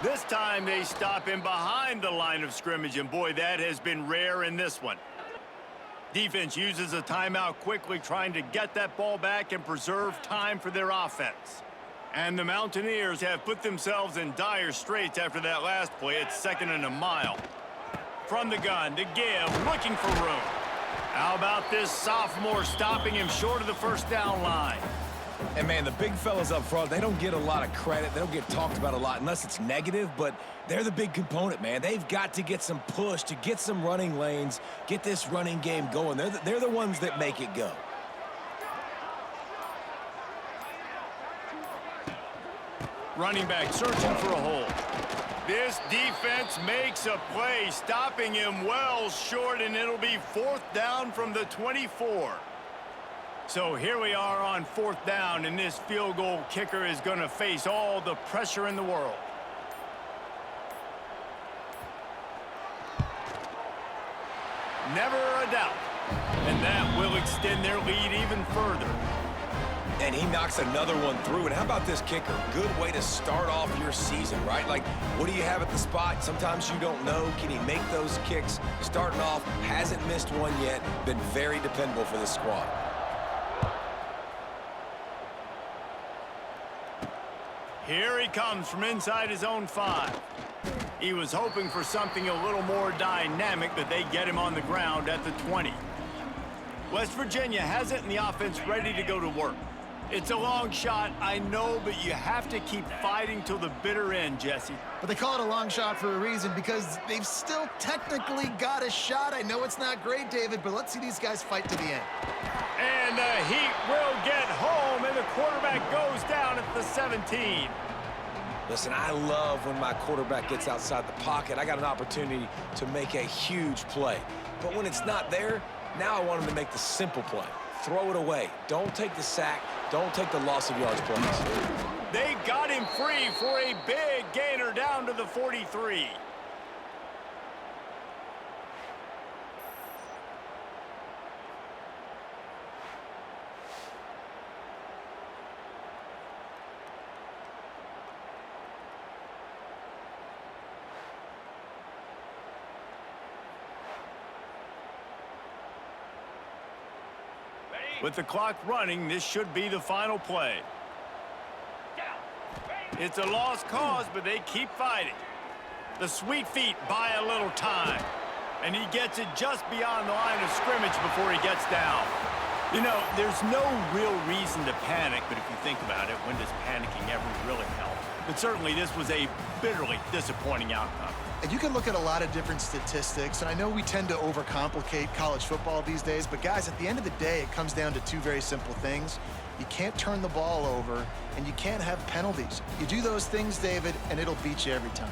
This time they stop him behind the line of scrimmage, and boy, that has been rare in this one. Defense uses a timeout quickly, trying to get that ball back and preserve time for their offense. And the Mountaineers have put themselves in dire straits after that last play. It's 2nd and a mile. From the gun to give, looking for room. How about this sophomore stopping him short of the first down line? And, man, the big fellas up front, they don't get a lot of credit. They don't get talked about a lot unless it's negative, but they're the big component, man. They've got to get some push, to get some running lanes, get this running game going. They're the ones that make it go. Running back searching for a hole. This defense makes a play, stopping him well short, and it'll be 4th down from the 24. So here we are on 4th down, and this field goal kicker is going to face all the pressure in the world. Never a doubt. And that will extend their lead even further. And he knocks another one through. And how about this kicker? Good way to start off your season, right? Like, what do you have at the spot? Sometimes you don't know. Can he make those kicks? Starting off, hasn't missed one yet. Been very dependable for the squad. Here he comes from inside his own 5. He was hoping for something a little more dynamic, but they get him on the ground at the 20. West Virginia has it, and the offense ready to go to work. It's a long shot, I know, but you have to keep fighting till the bitter end, Jesse. But they call it a long shot for a reason, because they've still technically got a shot. I know it's not great, David, but let's see these guys fight to the end. And the Heat will get home, and the quarterback goes down at the 17. Listen, I love when my quarterback gets outside the pocket. I got an opportunity to make a huge play. But when it's not there, now I want him to make the simple play. Throw it away. Don't take the sack. Don't take the loss of yards plays. They got him free for a big gainer down to the 43. With the clock running, this should be the final play. It's a lost cause, but they keep fighting. The Sweet Feet buy a little time, and he gets it just beyond the line of scrimmage before he gets down. You know, there's no real reason to panic, but if you think about it, when does panicking ever really help? But certainly this was a bitterly disappointing outcome. And you can look at a lot of different statistics, and I know we tend to overcomplicate college football these days, but guys, at the end of the day, it comes down to two very simple things. You can't turn the ball over, and you can't have penalties. You do those things, David, and it'll beat you every time.